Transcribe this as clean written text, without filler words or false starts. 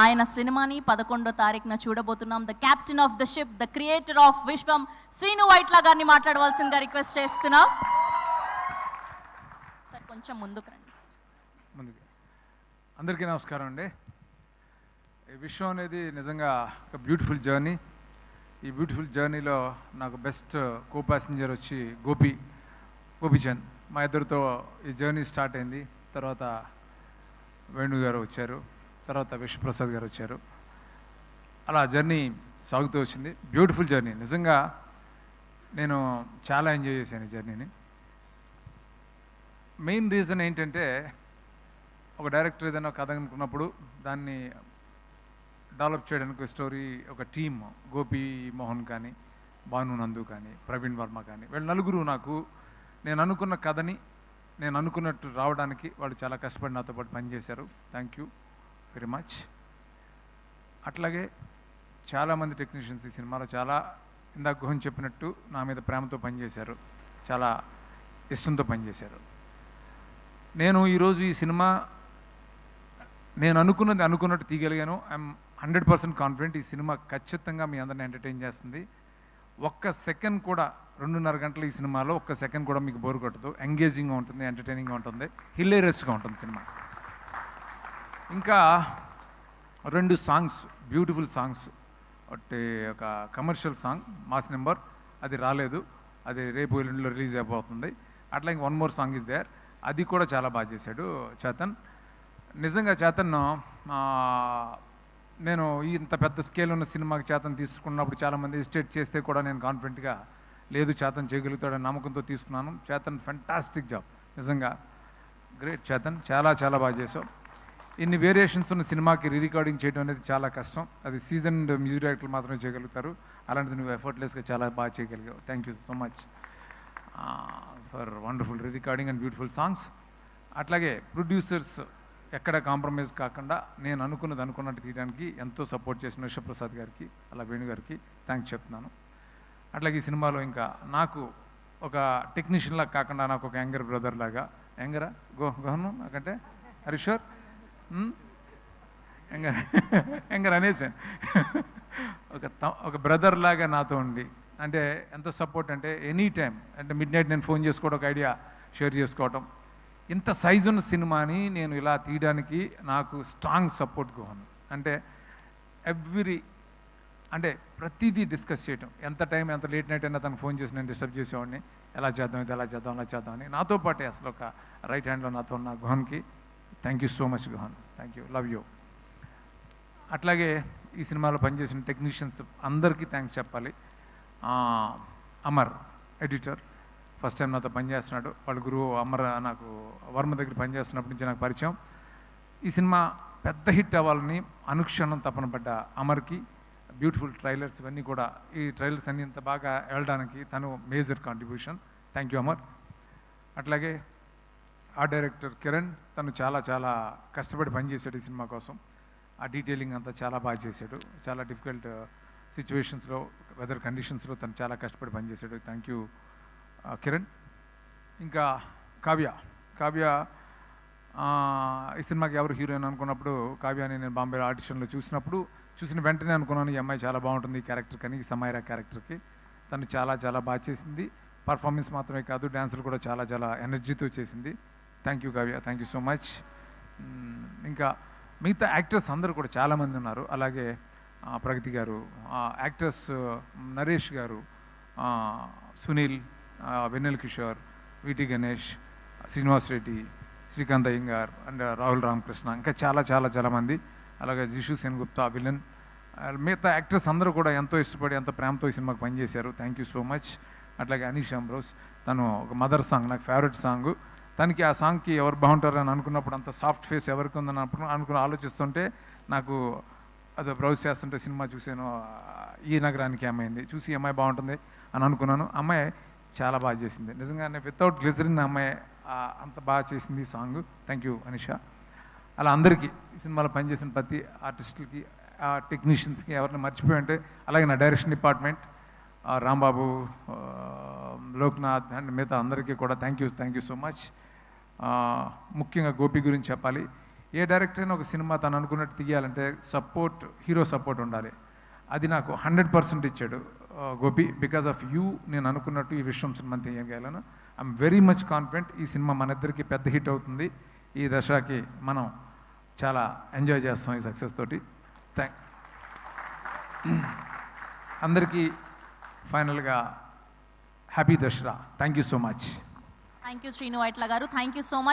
ఆయన సినిమాని 11వ తారీఖున చూడబోతున్నాం. The captain of the ship, the creator of విశ్వం, శ్రీను వైట్ల గారిని మాట్లాడవలసిందిగా రిక్వెస్ట్ చేస్తున్నాం. సార్ కొంచెం ముందుకు రండి సార్. అందరికీ నమస్కారం అండి. ఈ విశ్వం అనేది నిజంగా ఒక బ్యూటిఫుల్ జర్నీ. ఈ బ్యూటిఫుల్ జర్నీలో నాకు బెస్ట్ కో ప్యాసింజర్ వచ్చి గోపీచంద్. మా ఇద్దరితో ఈ జర్నీ స్టార్ట్ అయింది. తర్వాత వేణు గారు వచ్చారు, తర్వాత విశ్వప్రసాద్ గారు వచ్చారు. అలా జర్నీ సాగుతూ వచ్చింది. Beautiful journey. నిజంగా నేను చాలా ఎంజాయ్ చేశాను ఈ జర్నీని. మెయిన్ రీజన్ ఏంటంటే, ఒక డైరెక్టర్ ఏదైనా కథ అనుకున్నప్పుడు దాన్ని డెవలప్ చేయడానికి స్టోరీ, ఒక టీమ్, గోపి మోహన్ కానీ, భాను నందు కానీ, ప్రవీణ్ వర్మ కానీ, వీళ్ళు నలుగురు నాకు నేను అనుకున్న కథని నేను అనుకున్నట్టు రావడానికి వాళ్ళు చాలా కష్టపడి నాతో పాటు పనిచేశారు. Thank you very much. అట్లాగే చాలామంది టెక్నీషియన్స్ ఈ సినిమాలో చాలా, ఇందాక గుహన్ చెప్పినట్టు, నా మీద ప్రేమతో పనిచేశారు, చాలా ఇష్టంతో పనిచేశారు. నేను ఈరోజు ఈ సినిమా నేను అనుకున్నట్టు తీయగలిగాను. I'm 100% confident. ఈ సినిమా ఖచ్చితంగా మీ అందరిని ఎంటర్టైన్ చేస్తుంది. ఒక్క సెకండ్ కూడా, 2.5 గంటలు ఈ సినిమాలో ఒక్క సెకండ్ కూడా మీకు బోర్ కొట్టదు. ఎంగేజింగ్గా ఉంటుంది, ఎంటర్టైనింగ్గా ఉంటుంది, హిలేరియస్గా ఉంటుంది సినిమా. ఇంకా 2 సాంగ్స్, బ్యూటిఫుల్ సాంగ్స్. ఒకటి ఒక కమర్షియల్ సాంగ్, మాస్ నెంబర్, అది రాలేదు, అది రేపు ఎల్లుండిలో రిలీజ్ అయిపోతుంది. అట్లా ఇంక 1 మోర్ సాంగ్ ఇస్ దేర్, అది కూడా చాలా బాగా చేశాడు చేతన్. నిజంగా చేతన్, నేను ఇంత పెద్ద స్కేల్ ఉన్న సినిమాకి చేతన్ తీసుకున్నప్పుడు చాలామంది ఎస్టేట్ చేస్తే కూడా నేను కాన్ఫిడెంట్గా లేదు చేతన్ చేయగలుగుతాడని నమ్మకంతో తీసుకున్నాను. చేతన్ ఫెంటాస్టిక్ జాబ్, నిజంగా గ్రేట్ చేతన్, చాలా చాలా బాగా చేసావు. ఇన్ని వేరియేషన్స్ ఉన్న సినిమాకి రికార్డింగ్ చేయడం అనేది చాలా కష్టం. అది సీజన్డ్ మ్యూజిక్ డైరెక్టర్లు మాత్రమే చేయగలుగుతారు. అలాంటిది నువ్వు ఎఫర్ట్లెస్గా చాలా బాగా చేయగలిగావు. Thank you so much for wonderful recording and beautiful songs. అట్లాగే ప్రొడ్యూసర్స్ ఎక్కడ కాంప్రమైజ్ కాకుండా నేను అనుకున్నట్టు తీయడానికి ఎంతో సపోర్ట్ చేసిన విశ్వప్రసాద్ గారికి, అలా వేణు గారికి థ్యాంక్స్ చెప్తున్నాను. అట్లాగే ఈ సినిమాలో ఇంకా నాకు ఒక టెక్నీషియన్లా కాకుండా నాకు ఒక యంగర్ బ్రదర్ లాగా, యంగరా గోహను నాకంటే హరీశ్వర్ యంగర్ అనేసాను, ఒక బ్రదర్ లాగా నాతో ఉండి, అంటే ఎంత సపోర్ట్ అంటే ఎనీ టైం, అంటే మిడ్ నైట్ నేను ఫోన్ చేసుకోవడం, ఒక ఐడియా షేర్ చేసుకోవటం. ఇంత సైజు ఉన్న సినిమాని నేను ఇలా తీయడానికి నాకు స్ట్రాంగ్ సపోర్ట్ గోహన్. అంటే అంటే ప్రతిదీ డిస్కస్ చేయటం, ఎంత టైం, ఎంత లేట్ నైట్ అయినా తనకు ఫోన్ చేసి నేను డిస్టర్బ్ చేసేవాడిని, ఎలా చేద్దాం, ఇది ఎలా చేద్దాం, అలా చేద్దాం అని. నాతో పాటే అసలు ఒక రైట్ హ్యాండ్లో నాతో ఉన్న గుహన్కి thank you so much Guhan, thank you, love you. అట్లాగే ఈ సినిమాలో పనిచేసిన టెక్నీషియన్స్ అందరికీ థ్యాంక్స్ చెప్పాలి. అమర్ ఎడిటర్, ఫస్ట్ టైం నాతో పనిచేస్తున్నాడు. వాళ్ళ గురువు అమర్ నాకు వర్మ దగ్గర పనిచేస్తున్నప్పటి నుంచి నాకు పరిచయం. ఈ సినిమా పెద్ద హిట్ అవ్వాలని అనుక్షణం తపన పడ్డ అమర్కి బ్యూటిఫుల్ ట్రైలర్స్, ఇవన్నీ కూడా, ఈ ట్రైలర్స్ అన్నీ ఇంత బాగా వెళ్ళడానికి తను major contribution. Thank you Amar. అట్లాగే ఆ డైరెక్టర్ కిరణ్, తను చాలా చాలా కష్టపడి పనిచేశాడు ఈ సినిమా కోసం. ఆ డీటెయిలింగ్ అంతా చాలా బాగా చేశాడు. చాలా డిఫికల్ట్ సిచ్యువేషన్స్లో, వెదర్ కండిషన్స్లో తను చాలా కష్టపడి పనిచేశాడు. Thank you Kiran. ఇంకా కావ్య ఈ సినిమాకి ఎవరు హీరోయిన్ అనుకున్నప్పుడు కావ్యాని నేను బాంబేలో ఆడిషన్లో చూసిన వెంటనే అనుకున్నాను, ఈ అమ్మాయి చాలా బాగుంటుంది ఈ క్యారెక్టర్ కానీ, ఈ సమైరా క్యారెక్టర్కి. తను చాలా చాలా బాగా చేసింది. పర్ఫార్మెన్స్ మాత్రమే కాదు, డ్యాన్సులు కూడా చాలా చాలా ఎనర్జీతో చేసింది. Thank you Kavya, thank you so much. ఇంకా మిగతా యాక్టర్స్ అందరూ కూడా చాలామంది ఉన్నారు. అలాగే ప్రగతి గారు, యాక్టర్స్ నరేష్ గారు, సునీల్, వెన్నెల కిషోర్, విటి గణేష్, శ్రీనివాస్ రెడ్డి, శ్రీకాంత్ అయ్యంగార్ అండ్ రాహుల్ రామకృష్ణ, ఇంకా చాలా చాలా చాలామంది. అలాగే జిషు సెన్గుప్తా విలన్, మిగతా యాక్టర్స్ అందరూ కూడా ఎంతో ఇష్టపడి, ఎంతో ప్రేమతో ఈ సినిమాకి పనిచేశారు. Thank you so much. అట్లాగే అనీష్ అంబ్రోస్, తను ఒక మదర్ సాంగ్, నాకు ఫేవరెట్ సాంగ్. తనకి ఆ సాంగ్కి ఎవరు బాగుంటారని అనుకున్నప్పుడు, అంత సాఫ్ట్ ఫేస్ ఎవరికి ఉందని ఆలోచిస్తుంటే, నాకు అది బ్రౌజ్ చేస్తుంటే సినిమా చూసాను, ఈ నగరానికి అమ్మాయింది, చూసి అమ్మాయి బాగుంటుంది అని అనుకున్నాను. అమ్మాయి చాలా బాగా చేసింది, నిజంగానే వితౌట్ గ్లిజరిన్ అమ్మాయి అంత బాగా చేసింది సాంగ్. Thank you Anisha. అలా అందరికీ ఈ సినిమాలో పనిచేసిన ప్రతి ఆర్టిస్టులకి, టెక్నీషియన్స్కి, ఎవరిని మర్చిపోయి ఉంటే, అలాగే నా direction department, Rambabu, Loknath and మిగతా అందరికీ కూడా థ్యాంక్ యూ సో మచ్. ముఖ్యంగా గోపి గురించి చెప్పాలి. ఏ డైరెక్టర్ అయినా ఒక సినిమా తను అనుకున్నట్టు తీయాలంటే సపోర్ట్, హీరో సపోర్ట్ ఉండాలి. అది నాకు 100% ఇచ్చాడు గోపి. బికాస్ ఆఫ్ యూ నేను అనుకున్నట్టు ఈ విశ్వం సినిమా తీయగలను. ఐఎమ్ వెరీ మచ్ కాన్ఫిడెంట్ ఈ సినిమా మన ఇద్దరికి పెద్ద హిట్ అవుతుంది. ఈ దశకి మనం చాలా ఎంజాయ్ చేస్తాం ఈ సక్సెస్ తోటి. అందరికీ ఫైనల్గా happy Dasara. Thank you so much. Thank you Srinu Vaitla గారు, థ్యాంక్ యూ సో మచ్.